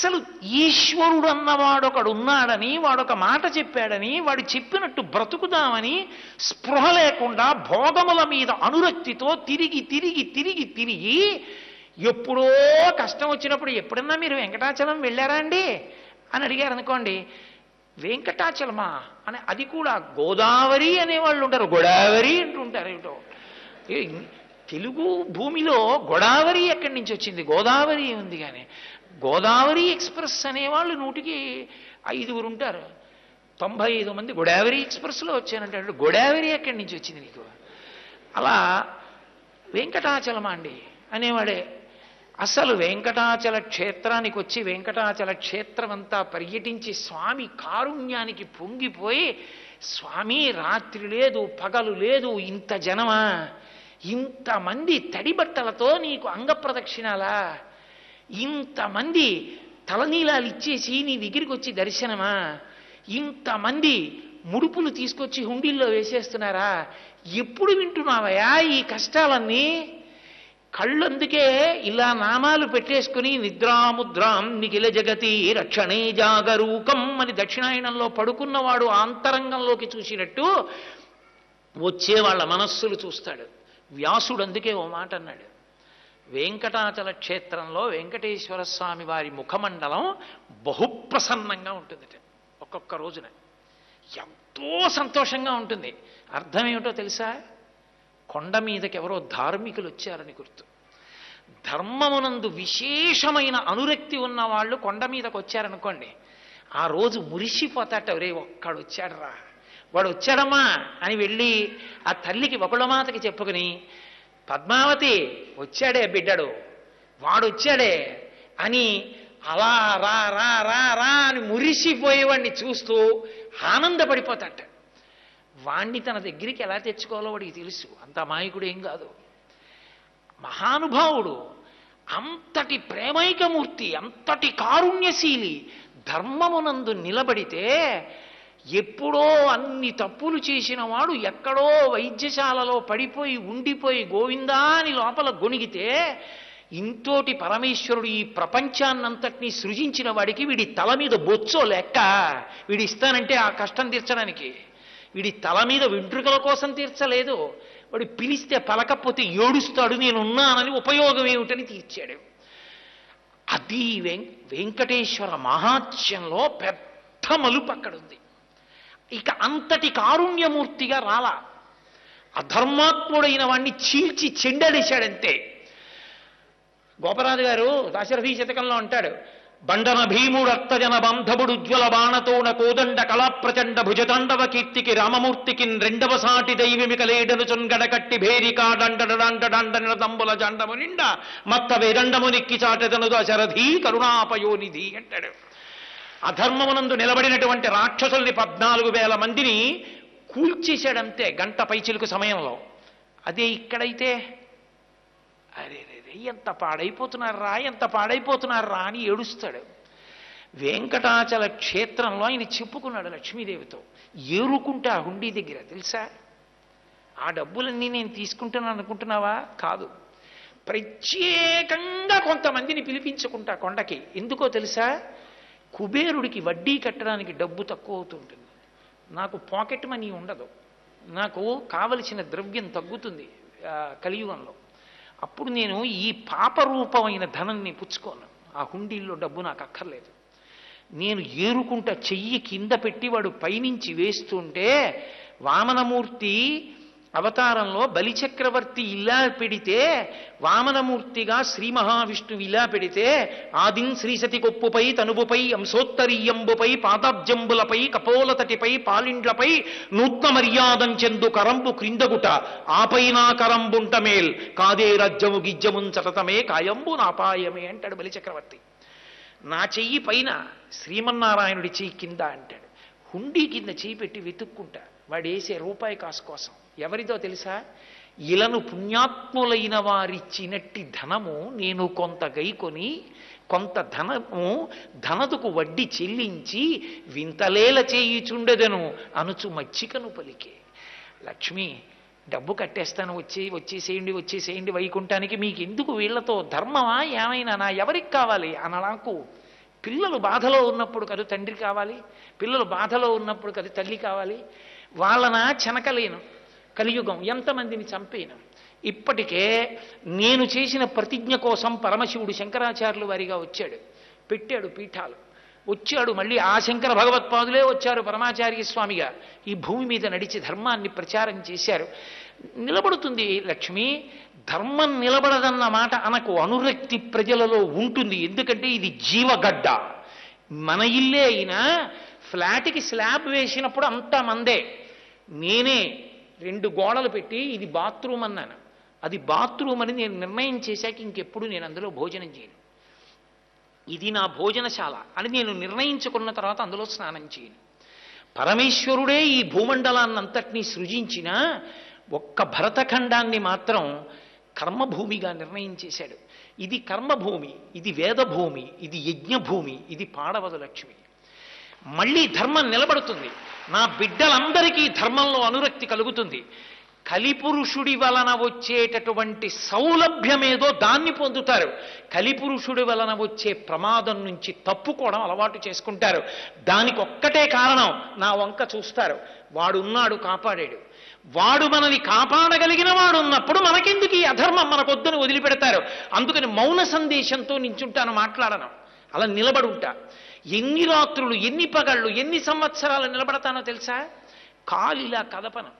అసలు ఈశ్వరుడు అన్నవాడు ఒకడు ఉన్నాడని, వాడొక మాట చెప్పాడని, వాడు చెప్పినట్టు బ్రతుకుదామని స్పృహ లేకుండా భోగముల మీద అనురక్తితో తిరిగి తిరిగి తిరిగి తిరిగి ఎప్పుడో కష్టం వచ్చినప్పుడు ఎప్పుడన్నా మీరు వెంకటాచలం వెళ్ళారా అండి అని అడిగారు అనుకోండి, వెంకటాచలమా అని, అది కూడా గోదావరి అనేవాళ్ళు ఉంటారు, గోదావరి అంటుంటారు. ఏమిటో తెలుగు భూమిలో గోదావరి ఎక్కడి నుంచి వచ్చింది? గోదావరి ఉంది కానీ గోదావరి ఎక్స్ప్రెస్ అనేవాళ్ళు 100కి 5 ఉంటారు. 95 మంది గోదావరి ఎక్స్ప్రెస్లో వచ్చానంటే గోదావరి ఎక్కడి నుంచి వచ్చింది నీకు? అలా వెంకటాచలమా అండి అనేవాడే. అసలు వెంకటాచల క్షేత్రానికి వచ్చి వెంకటాచల క్షేత్రం అంతా పర్యటించి స్వామి కారుణ్యానికి పొంగిపోయి, స్వామి రాత్రి లేదు పగలు లేదు, ఇంత జనమా, ఇంతమంది తడి బట్టలతో నీకు అంగప్రదక్షిణాలా, ఇంతమంది తలనీలాలు ఇచ్చేసి నీ దగ్గరికి వచ్చి దర్శనమా, ఇంతమంది ముడుపులు తీసుకొచ్చి హుండీల్లో వేసేస్తున్నారా, ఎప్పుడు వింటున్నావయా ఈ కష్టాలన్నీ? కళ్ళందుకే ఇలా నామాలు పెట్టేసుకుని నిద్రాముద్రాం నిఖిల జగతి రక్షణే జాగరూకం అని దక్షిణాయనంలో పడుకున్నవాడు ఆంతరంగంలోకి చూసినట్టు వచ్చే వాళ్ళ మనస్సులు చూస్తాడు. వ్యాసుడు అందుకే ఓ మాట అన్నాడు, వెంకటాచల క్షేత్రంలో వెంకటేశ్వర స్వామి వారి ముఖమండలం బహుప్రసన్నంగా ఉంటుందిట. ఒక్కొక్క రోజున ఎంతో సంతోషంగా ఉంటుంది. అర్థం ఏమిటో తెలుసా? కొండ మీదకి ఎవరో ధార్మికులు వచ్చారని గుర్తు. ధర్మమునందు విశేషమైన అనురక్తి ఉన్న వాళ్ళు కొండ మీదకి వచ్చారనుకోండి, ఆ రోజు మురిసిపోతాట, రే ఒక్కడు వచ్చాడరా, వాడు వచ్చాడమ్మా అని వెళ్ళి ఆ తల్లికి ఒకళ్ళమాతకి చెప్పుకుని, పద్మావతి వచ్చాడే బిడ్డడు, వాడు వచ్చాడే అని అలా రా రా రా రా అని మురిసిపోయేవాడిని చూస్తూ ఆనందపడిపోతాట. వాణ్ణి తన దగ్గరికి ఎలా తెచ్చుకోవాలో వాడికి తెలుసు, అంత అమాయకుడు ఏం కాదు, మహానుభావుడు, అంతటి ప్రేమైకమూర్తి, అంతటి కారుణ్యశీలి. ధర్మమునందు నిలబడితే ఎప్పుడో అన్ని తప్పులు చేసిన వాడు ఎక్కడో వైద్యశాలలో పడిపోయి ఉండిపోయి గోవిందా అని లోపల గొణిగితే, ఇంతోటి పరమేశ్వరుడు ఈ ప్రపంచాన్నంతటినీ సృజించిన వాడికి వీడి తల మీద బొచ్చో లెక్క, వీడి ఇస్తానంటే ఆ కష్టం తీర్చడానికి, వీడి తల మీద వెంట్రుకల కోసం తీర్చలేదు, వాడు పిలిస్తే పలకపోతే ఏడుస్తాడు, నేనున్నానని ఉపయోగం ఏమిటని తీర్చాడు. అది వెంకటేశ్వర మహాత్మ్యంలో పెద్ద మలుపు అక్కడుంది. ఇక అంతటి కారుణ్యమూర్తిగా రాలా, అధర్మాత్ముడైన వాణ్ణి చీల్చి చెండడేశాడంతే. గోపరాజు గారు దాశరథి శతకంలో అంటాడు, బండన భీముడర్తజన బంధవుడు ఉజ్వల బాణతోడ కోదండ కళాప్రచండ భుజతాండవ కీర్తికి రామమూర్తికి రెండవ సాటి దైవమిక లేడను చొన్గడకట్టి భేరికా డండడండ నిరదంబుల జండము నిండా మత్త వేదండము నిక్కి చాటెదను దశరథి కరుణాపయోనిధి అంటాడు. అధర్మమునందు నిలబడినటువంటి రాక్షసుల్ని 14,000 మందిని కూల్చేశాడంతే గంట పైచిలుకు సమయంలో. అదే ఇక్కడైతే అరే ఎంత పాడైపోతున్నారా, ఎంత పాడైపోతున్నారా అని ఏడుస్తాడు. వెంకటాచల క్షేత్రంలో ఆయన చెప్పుకున్నాడు లక్ష్మీదేవితో, ఏరుకుంటా హుండీ దగ్గర, తెలుసా ఆ డబ్బులన్నీ నేను తీసుకుంటాను అనుకుంటున్నావా? కాదు, ప్రత్యేకంగా కొంతమందిని పిలిపించుకుంటా కొండకి. ఎందుకో తెలుసా? కుబేరుడికి వడ్డీ కట్టడానికి డబ్బు తక్కువ అవుతుంటుంది, నాకు పాకెట్ మనీ ఉండదు, నాకు కావలసిన ద్రవ్యం తగ్గుతుంది కలియుగంలో. అప్పుడు నేను ఈ పాపరూపమైన ధనాన్ని పుచ్చుకోను, ఆ హుండీల్లో డబ్బు నాకు అక్కర్లేదు. నేను ఏరుకుంటా చెయ్యి కింద పెట్టి వాడు పైనుంచి వేస్తుంటే, వామనమూర్తి అవతారంలో బలిచక్రవర్తి ఇలా పెడితే, వామనమూర్తిగా శ్రీ మహావిష్ణువు ఇలా పెడితే, ఆదిన్ శ్రీసతి కొప్పుపై తనువుపై అంశోత్తరీయంబుపై పాదాబ్జంబులపై కపోలతటిపై పాలిండ్లపై నూత్న మర్యాదం చెందు కరంబు క్రిందగుట ఆపైనా కరంబుంటమేల్ కాదే రజ్జము గిజ్జమున్ చటతమే కాయంబు నాపాయమే అంటాడు బలిచక్రవర్తి. నా చెయ్యి పైన, శ్రీమన్నారాయణుడి చెయ్యి కింద అంటాడు. హుండీ కింద చెయ్యి పెట్టి వెతుక్కుంటా వాడు వేసే రూపాయి కాసు కోసం. ఎవరిదో తెలుసా? ఇలను పుణ్యాత్ములైన వారిచ్చినట్టి ధనము నేను కొంత గైకొని, కొంత ధనము ధనదుకు వడ్డీ చెల్లించి వింతలేల చేయుచుండెదను అనుచు మచ్చికను పలికే. లక్ష్మి, డబ్బు కట్టేస్తాను, వచ్చేసేయండి వైకుంఠానికి, మీకు ఎందుకు వీళ్లతో ధర్మమా ఏమైనా, నా ఎవరికి కావాలి అనలాకు పిల్లలు బాధలో ఉన్నప్పుడు కదా తండ్రి కావాలి, పిల్లలు బాధలో ఉన్నప్పుడు కదా తల్లి కావాలి. వాళ్ళన చెనకలేను, కలియుగం ఎంతమందిని చంపేను. ఇప్పటికే నేను చేసిన ప్రతిజ్ఞ కోసం పరమశివుడు శంకరాచార్యులు వారిగా వచ్చాడు, పెట్టాడు పీఠాలు, వచ్చాడు. మళ్ళీ ఆ శంకర భగవత్పాదులే వచ్చారు పరమాచార్య స్వామిగా, ఈ భూమి మీద నడిచి ధర్మాన్ని ప్రచారం చేశారు. నిలబడుతుంది లక్ష్మి. ధర్మం నిలబడదన్న మాట అనకు, అనురక్తి ప్రజలలో ఉంటుంది. ఎందుకంటే ఇది జీవగడ్డ. మన ఇల్లే అయినా ఫ్లాట్కి స్లాబ్ వేసినప్పుడు అంతా మందే. నేనే 2 గోడలు పెట్టి ఇది బాత్రూమ్ అన్నాను, అది బాత్రూమ్ అని నేను నిర్ణయం చేశాక ఇంకెప్పుడు నేను అందులో భోజనం చేయను. ఇది నా భోజనశాల అని నేను నిర్ణయించుకున్న తర్వాత అందులో స్నానం చేయను. పరమేశ్వరుడే ఈ భూమండలాన్నంతటినీ సృజించిన ఒక్క భరతఖండాన్ని మాత్రం కర్మభూమిగా నిర్ణయం చేశాడు. ఇది కర్మభూమి, ఇది వేదభూమి, ఇది యజ్ఞభూమి, ఇది పాడవదు లక్ష్మి. మళ్ళీ ధర్మం నిలబడుతుంది. నా బిడ్డలందరికీ ధర్మంలో అనురక్తి కలుగుతుంది. కలిపురుషుడి వలన వచ్చేటటువంటి సౌలభ్యమేదో దాన్ని పొందుతారు. కలిపురుషుడి వలన వచ్చే ప్రమాదం నుంచి తప్పుకోవడం అలవాటు చేసుకుంటారు. దానికి ఒక్కటే కారణం, నా వంక చూస్తారు. వాడున్నాడు కాపాడాడు, వాడు మనని కాపాడగలిగిన వాడు ఉన్నప్పుడు మనకెందుకు ఈ అధర్మం, మనకొద్దని వదిలిపెడతారు. అందుకని మౌన సందేశంతో నించుంటాను, మాట్లాడను, అలా నిలబడుంటా. ఎన్ని రాత్రులు, ఎన్ని పగళ్ళు, ఎన్ని సంవత్సరాలు నిలబడతానో తెలుసా? కాలు ఇలా కదపను,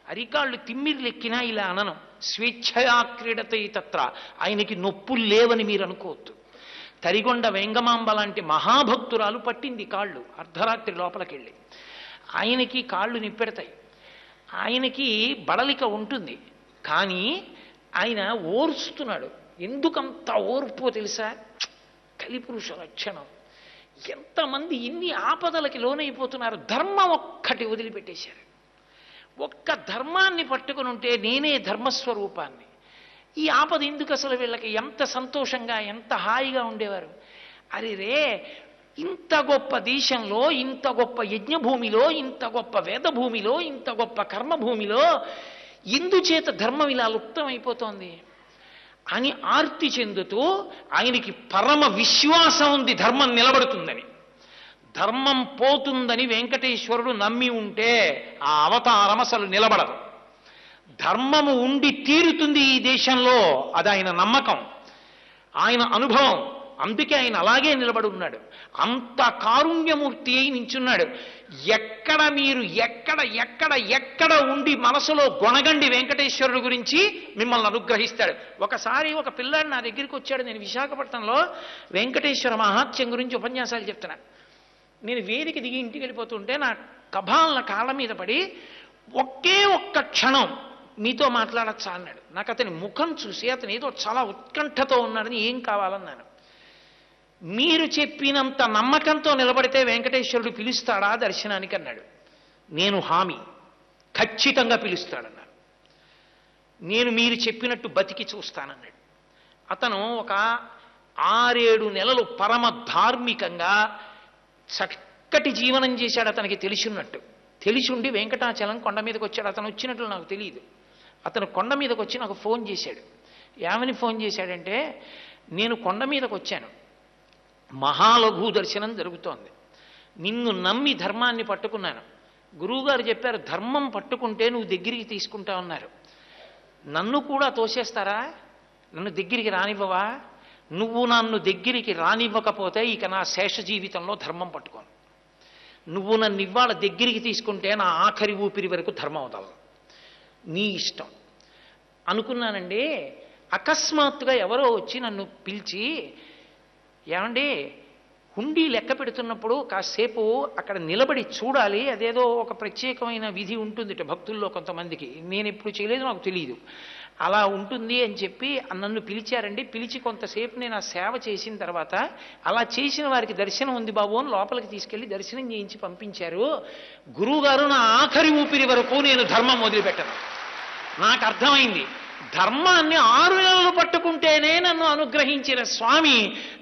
అరికాళ్ళు తిమ్మిర్లెక్కినా ఇలా అనను. స్వేచ్ఛయా క్రీడతే తత్ర. ఆయనకి నొప్పులు లేవని మీరు అనుకోవద్దు. తరిగొండ వెంగమాంబ లాంటి మహాభక్తురాలు పట్టింది కాళ్ళు అర్ధరాత్రి లోపలికెళ్ళి. ఆయనకి కాళ్ళు నిప్పెడతాయి, ఆయనకి బడలిక ఉంటుంది, కానీ ఆయన ఓర్చుతున్నాడు. ఎందుకంత ఓర్పో తెలుసా? కలిపురుష లక్షణం. ఎంతమంది ఇన్ని ఆపదలకి లోనైపోతున్నారు. ధర్మం ఒక్కటి వదిలిపెట్టేశారు. ఒక్క ధర్మాన్ని పట్టుకుని ఉంటే నేనే ధర్మస్వరూపాన్ని. ఈ ఆపద ఎందుకు అసలు? వీళ్ళకి ఎంత సంతోషంగా, ఎంత హాయిగా ఉండేవారు. అరే రే, ఇంత గొప్ప దేశంలో, ఇంత గొప్ప యజ్ఞభూమిలో, ఇంత గొప్ప వేదభూమిలో, ఇంత గొప్ప కర్మభూమిలో ఎందుచేత ధర్మం ఇలా లుప్తమైపోతోంది అని ఆర్తి చెందుతూ, ఆయనకి పరమ విశ్వాసం ఉంది ధర్మం నిలబడుతుందని. ధర్మం పోతుందని వెంకటేశ్వరుడు నమ్మి ఉంటే ఆ అవతారం అసలు నిలబడదు. ధర్మము ఉండి తీరుతుంది ఈ దేశంలో, అది ఆయన నమ్మకం, ఆయన అనుభవం. అందుకే ఆయన అలాగే నిలబడి ఉన్నాడు. అంత కారుణ్యమూర్తి అయి నించున్నాడు. ఎక్కడ మీరు ఎక్కడ ఎక్కడ ఎక్కడ ఉండి మనసులో గొణగండి వెంకటేశ్వరుడు గురించి, మిమ్మల్ని అనుగ్రహిస్తాడు. ఒకసారి ఒక పిల్లాడు నా దగ్గరికి వచ్చాడు. నేను విశాఖపట్నంలో వెంకటేశ్వర మహాత్యం గురించి ఉపన్యాసాలు చెప్తున్నా. నేను వేదిక దిగి ఇంటికి వెళ్ళిపోతుంటే నా కభాలన కాళ్ళ మీద పడి, ఒకే ఒక్క క్షణం మీతో మాట్లాడచ్చా అన్నాడు. నాకు అతని ముఖం చూసి అతను ఏదో చాలా ఉత్కంఠతో ఉన్నాడని, ఏం కావాలన్నాను. మీరు చెప్పినంత నమ్మకంతో నిలబడితే వెంకటేశ్వరుడు పిలుస్తాడా దర్శనానికి అన్నాడు. నేను హామీ, ఖచ్చితంగా పిలుస్తాడన్నాను. నేను మీరు చెప్పినట్టు బతికి చూస్తానన్నాడు. అతను ఒక 6-7 నెలలు పరమ ధార్మికంగా చక్కటి జీవనం చేశాడు. అతనికి తెలిసిన్నట్టు, తెలిసి ఉండి వెంకటాచలం కొండ మీదకి వచ్చాడు. అతను వచ్చినట్లు నాకు తెలియదు. అతను కొండ మీదకి వచ్చి నాకు ఫోన్ చేశాడు. ఏమని ఫోన్ చేశాడంటే, నేను కొండ మీదకి వచ్చాను, మహాలఘు దర్శనం జరుగుతోంది, నిన్ను నమ్మి ధర్మాన్ని పట్టుకున్నాను. గురువుగారు చెప్పారు, ధర్మం పట్టుకుంటే నువ్వు దగ్గరికి తీసుకుంటా ఉన్నారు. నన్ను కూడా తోసేస్తారా? నన్ను దగ్గరికి రానివ్వవా? నువ్వు నన్ను దగ్గరికి రానివ్వకపోతే ఇక నా శేష జీవితంలో ధర్మం పట్టుకోను. నువ్వు నన్ను ఇవాళ దగ్గరికి తీసుకుంటే నా ఆఖరి ఊపిరి వరకు ధర్మం వదలను, నీ ఇష్టం అనుకున్నానండి. అకస్మాత్తుగా ఎవరో వచ్చి నన్ను పిలిచి, ఏమండి హుండీ లెక్క పెడుతున్నప్పుడు కాసేపు అక్కడ నిలబడి చూడాలి, అదేదో ఒక ప్రత్యేకమైన విధి ఉంటుంది భక్తుల్లో కొంతమందికి, నేను ఎప్పుడు చేయలేదు, నాకు తెలియదు, అలా ఉంటుంది అని చెప్పి నన్ను పిలిచారండి. పిలిచి కొంతసేపు నేను ఆ సేవ చేసిన తర్వాత, అలా చేసిన వారికి దర్శనం ఉంది బాబు అని లోపలికి తీసుకెళ్ళి దర్శనం చేయించి పంపించారు. గురువుగారు నా ఆఖరి ఊపిరి వరకు నేను ధర్మం వదిలిపెట్టను. నాకు అర్థమైంది, ధర్మాన్ని 6 నెలలు పట్టుకుంటేనే నన్ను అనుగ్రహించిన స్వామి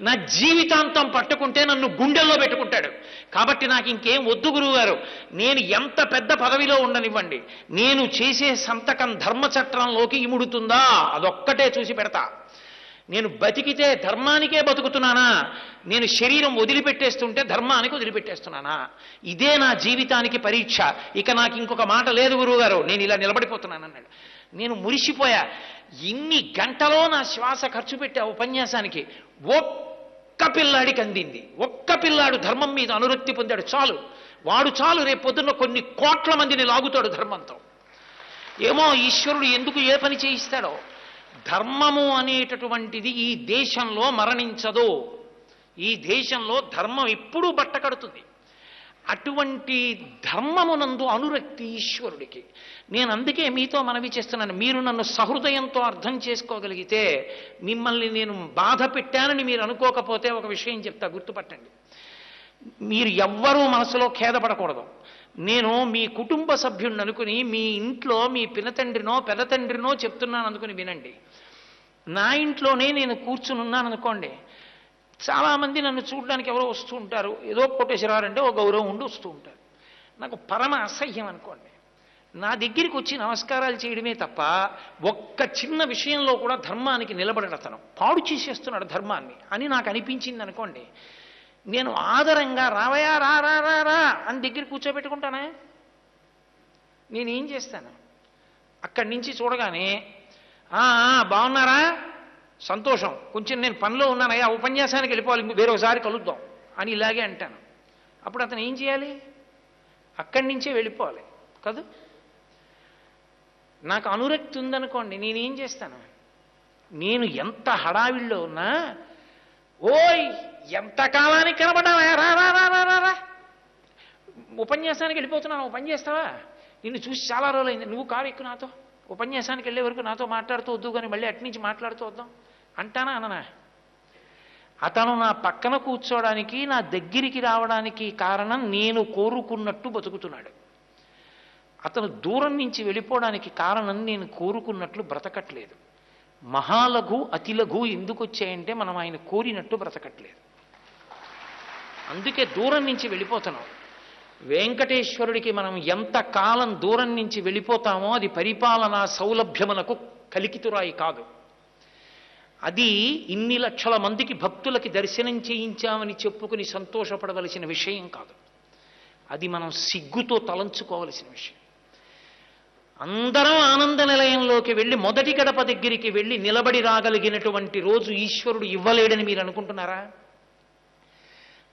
నా జీవితాంతం పట్టుకుంటే నన్ను గుండెల్లో పెట్టుకుంటాడు. కాబట్టి నాకు ఇంకేం వద్దు గురువుగారు, నేను ఎంత పెద్ద పదవిలో ఉండనివ్వండి, నేను చేసే సంతకం ధర్మచట్రంలోకి ఇముడుతుందా అదొక్కటే చూసి పెడతా. నేను బతికితే ధర్మానికే బతుకుతున్నానా, నేను శరీరం వదిలిపెట్టేస్తుంటే ధర్మానికి వదిలిపెట్టేస్తున్నానా? ఇదే నా జీవితానికి పరీక్ష. ఇక నాకు ఇంకొక మాట లేదు గురువుగారు, నేను ఇలా నిలబడిపోతున్నాను అన్నాడు. నేను మురిసిపోయా. ఇన్ని గంటలో నా శ్వాస ఖర్చు పెట్టే ఉపన్యాసానికి ఒక్క పిల్లాడికి అందింది. ఒక్క పిల్లాడు ధర్మం మీద అనురక్తి పొందాడు చాలు. వాడు చాలు రేపు పొద్దున్న కొన్ని కోట్ల మందిని లాగుతాడు ధర్మంతో. ఏమో ఈశ్వరుడు ఎందుకు ఏ పని చేయిస్తాడో. ధర్మము అనేటటువంటిది ఈ దేశంలో మరణించదు. ఈ దేశంలో ధర్మం ఎప్పుడూ బట్టకడుతుంది. అటువంటి ధర్మమునందు అనురక్తి ఈశ్వరుడికి. నేను అందుకే మీతో మనవి చేస్తున్నాను, మీరు నన్ను సహృదయంతో అర్థం చేసుకోగలిగితే, మిమ్మల్ని నేను బాధ పెట్టానని మీరు అనుకోకపోతే ఒక విషయం చెప్తా, గుర్తుపట్టండి. మీరు ఎవ్వరూ మనసులో ఖేదపడకూడదు. నేను మీ కుటుంబ సభ్యుడిని అనుకుని మీ ఇంట్లో మీ పినతండ్రినో పెదతండ్రినో చెప్తున్నాను అనుకుని వినండి. నా ఇంట్లోనే నేను కూర్చుని ఉన్నాను అనుకోండి, చాలామంది నన్ను చూడడానికి ఎవరో వస్తూ ఉంటారు, ఏదో కోటేశ్వరారంటే ఒక గౌరవం ఉండి వస్తూ ఉంటారు. నాకు పరమ అసహ్యం అనుకోండి. నా దగ్గరికి వచ్చి నమస్కారాలు చేయడమే తప్ప ఒక్క చిన్న విషయంలో కూడా ధర్మానికి నిలబడతను పాడు చేసేస్తున్నాడు ధర్మాన్ని అని నాకు అనిపించింది అనుకోండి, నేను ఆదరంగా రావయా రా రా రా రా అని దగ్గర కూర్చోబెట్టుకుంటానే. నేనేం చేస్తాను, అక్కడి నుంచి చూడగానే బాగున్నారా, సంతోషం, కొంచెం నేను పనిలో ఉన్నానయ్యా, ఉపన్యాసానికి వెళ్ళిపోవాలి, వేరొకసారి కలుద్దాం అని ఇలాగే అంటాను. అప్పుడు అతను ఏం చేయాలి, అక్కడి నుంచే వెళ్ళిపోవాలి కాదు. నాకు అనురక్తి ఉందనుకోండి, నేనేం చేస్తాను, నేను ఎంత హడావిడిలో ఉన్నా, ఓయ్ ఎంత కాలానికి కనబడ్డావా, రా రా రా రా రా, ఉపన్యాసానికి వెళ్ళిపోతున్నాను, పని చేస్తావా, నిన్ను చూసి చాలా రోజులైంది, నువ్వు కారు ఎక్కువ నాతో, ఉపన్యాసానికి వెళ్ళే వరకు నాతో మాట్లాడుతూ వద్దు కానీ మళ్ళీ అటు నుంచి మాట్లాడుతూ వద్దాం అంటానా అననా? అతను నా పక్కన కూర్చోవడానికి, నా దగ్గరికి రావడానికి కారణం నేను కోరుకున్నట్టు బతుకుతున్నాడు. అతను దూరం నుంచి వెళ్ళిపోవడానికి కారణం నేను కోరుకున్నట్లు బ్రతకట్లేదు. మహాలఘు అతిలఘు ఎందుకు వచ్చాయంటే మనం ఆయన కోరినట్టు బ్రతకట్లేదు, అందుకే దూరం నుంచి వెళ్ళిపోతున్నాం. వెంకటేశ్వరుడికి మనం ఎంత కాలం దూరం నుంచి వెళ్ళిపోతామో అది పరిపాలనా సౌలభ్యమునకు కలికితురాయి కాదు. అది ఇన్ని లక్షల మందికి భక్తులకి దర్శనం చేయించామని చెప్పుకుని సంతోషపడవలసిన విషయం కాదు. అది మనం సిగ్గుతో తలంచుకోవలసిన విషయం. అందరం ఆనంద నిలయంలోకి వెళ్ళి మొదటి గడప దగ్గరికి వెళ్ళి నిలబడి రాగలిగినటువంటి రోజు ఈశ్వరుడు ఇవ్వలేడని మీరు అనుకుంటున్నారా?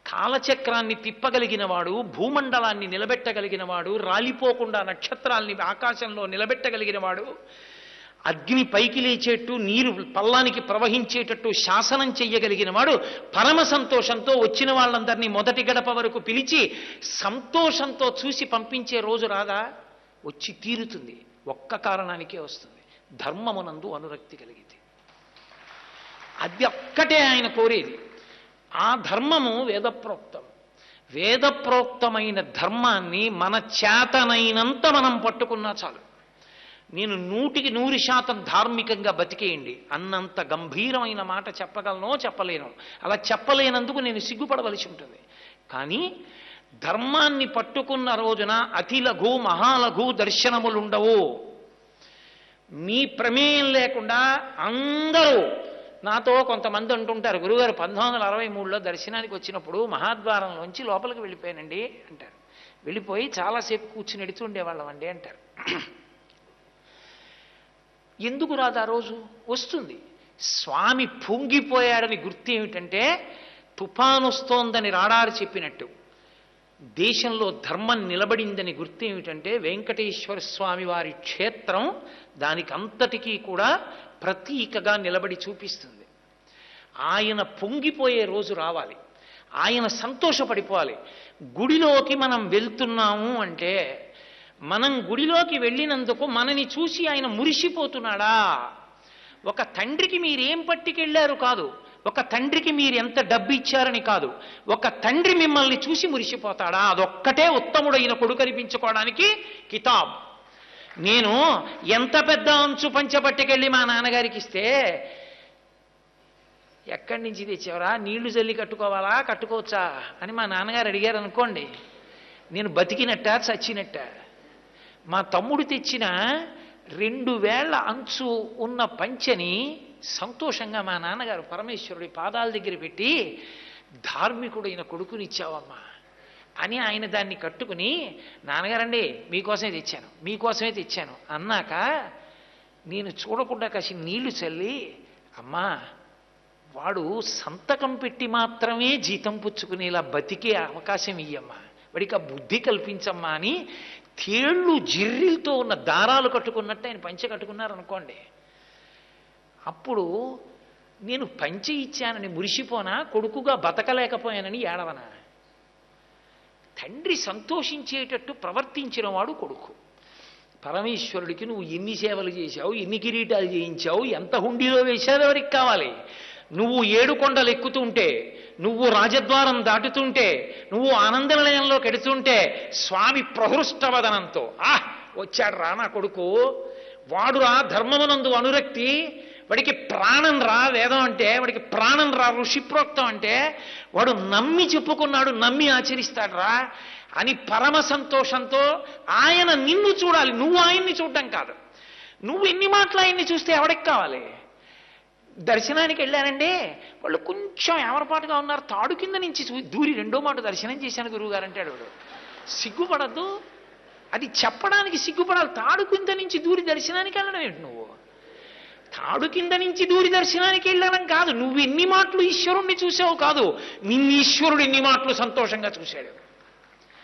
కాలచక్రాన్ని తిప్పగలిగిన వాడు, భూమండలాన్ని నిలబెట్టగలిగిన వాడు, రాలిపోకుండా నక్షత్రాల్ని ఆకాశంలో నిలబెట్టగలిగిన వాడు, అగ్ని పైకి లేచేట్టు నీరు పల్లానికి ప్రవహించేటట్టు శాసనం చెయ్యగలిగిన వాడు పరమ సంతోషంతో వచ్చిన వాళ్ళందరినీ మొదటి గడప వరకు పిలిచి సంతోషంతో చూసి పంపించే రోజు రాదా? వచ్చి తీరుతుంది. ఒక్క కారణానికే వస్తుంది, ధర్మమునందు అనురక్తి కలిగితే. అది ఒక్కటే ఆయన కోరేది. ఆ ధర్మము వేదప్రోక్తం. వేదప్రోక్తమైన ధర్మాన్ని మన చేతనైనంత మనం పట్టుకున్నా చాలు. నేను 100% ధార్మికంగా బతికేయండి అన్నంత గంభీరమైన మాట చెప్పగలనో చెప్పలేను. అలా చెప్పలేనందుకు నేను సిగ్గుపడవలసి ఉంటుంది. కానీ ధర్మాన్ని పట్టుకున్న రోజున అతిలఘు మహాలఘు దర్శనములుండవు. మీ ప్రమేయం లేకుండా అందరూ, నాతో కొంతమంది అంటుంటారు, గురుగారు 1963లో దర్శనానికి వచ్చినప్పుడు మహాద్వారంలోంచి లోపలికి వెళ్ళిపోయానండి అంటారు. వెళ్ళిపోయి చాలాసేపు కూర్చుని ఎడుతూ ఉండేవాళ్ళం అండి అంటారు. ఎందుకు రాదు ఆ రోజు? వస్తుంది. స్వామి పొంగిపోయాడని గుర్తు ఏమిటంటే, తుఫాను వస్తోందని రాడారు చెప్పినట్టు దేశంలో ధర్మం నిలబడిందని గుర్తు ఏమిటంటే, వెంకటేశ్వర స్వామి వారి క్షేత్రం దానికి అంతటికీ కూడా ప్రతీకగా నిలబడి చూపిస్తుంది. ఆయన పొంగిపోయే రోజు రావాలి, ఆయన సంతోషపడిపోవాలి. గుడిలోకి మనం వెళ్తున్నాము అంటే, మనం గుడిలోకి వెళ్ళినందుకు మనని చూసి ఆయన మురిసిపోతున్నాడా? ఒక తండ్రికి మీరేం పట్టుకెళ్ళారు కాదు, ఒక తండ్రికి మీరు ఎంత డబ్బు ఇచ్చారని కాదు, ఒక తండ్రి మిమ్మల్ని చూసి మురిసిపోతాడా? అదొక్కటే ఉత్తముడైన కొడుకు అనిపించుకోవడానికి కితాబ్. నేను ఎంత పెద్ద అంచు పంచబట్టుకెళ్ళి మా నాన్నగారికి ఇస్తే, ఎక్కడి నుంచి తెచ్చావరా, నీళ్లు జల్లి కట్టుకోవాలా కట్టుకోవచ్చా అని మా నాన్నగారు అడిగారు అనుకోండి, నేను బతికినట్ట చచ్చినట్ట? మా తమ్ముడు తెచ్చిన 2 వేళ్ల అంచు ఉన్న పంచెని సంతోషంగా మా నాన్నగారు పరమేశ్వరుడి పాదాల దగ్గర పెట్టి, ధార్మికుడైన కొడుకునిచ్చావమ్మా అని ఆయన దాన్ని కట్టుకుని, నాన్నగారండి మీకోసమే తెచ్చాను అన్నాక, నేను చూడకుండా కాసి నీళ్లు చల్లి, అమ్మా వాడు సంతకం పెట్టి మాత్రమే జీతం పుచ్చుకునేలా బతికే అవకాశం ఇయ్యమ్మా, వాడికి ఆ బుద్ధి కల్పించమ్మా అని తేళ్ళు జిర్రిలతో ఉన్న దారాలు కట్టుకున్నట్టు ఆయన పంచె కట్టుకున్నారనుకోండి. అప్పుడు నేను పంచె ఇచ్చానని మురిసిపోనా, కొడుకుగా బతకలేకపోయానని ఏడవనా? తండ్రి సంతోషించేటట్టు ప్రవర్తించిన వాడు కొడుకు. పరమేశ్వరుడికి నువ్వు ఎన్ని సేవలు చేశావు, ఎన్ని కిరీటాలు చేయించావు, ఎంత హుండీలో వేశావు ఎవరికి కావాలి? నువ్వు 7 కొండలు ఎక్కుతుంటే, నువ్వు రాజద్వారం దాటుతుంటే, నువ్వు ఆనంద నిలయంలోకి ఎడుతుంటే స్వామి ప్రహృష్టవదనంతో, వచ్చాడు రా నా కొడుకు, వాడురా ధర్మమునందు అనురక్తి, వాడికి ప్రాణం రా వేదం అంటే, వాడికి ప్రాణం రా ఋషిప్రోక్తం అంటే, వాడు నమ్మి చెప్పుకున్నాడు, నమ్మి ఆచరిస్తాడు రా అని పరమ సంతోషంతో ఆయన నిన్ను చూడాలి, నువ్వు ఆయన్ని చూడడం కాదు. నువ్వు ఎన్ని మాటలు ఆయన్ని చూస్తే ఎవడికి కావాలి? దర్శనానికి వెళ్ళానండి, వాళ్ళు కొంచెం ఏమరపాటుగా ఉన్నారు, తాడు కింద నుంచి దూరి 2వ మాట దర్శనం చేశాను గురువుగారు అంటాడు. వాడు సిగ్గుపడద్దు, అది చెప్పడానికి సిగ్గుపడాలి. తాడు కింద నుంచి దూరి దర్శనానికి వెళ్ళడం ఏంటి? నువ్వు తాడు కింద నుంచి దూరి దర్శనానికి వెళ్ళడం కాదు, నువ్వు ఎన్ని మాటలు ఈశ్వరుణ్ణి చూసావు కాదు, నిన్ను ఈశ్వరుడు ఎన్ని మాటలు సంతోషంగా చూశాడు.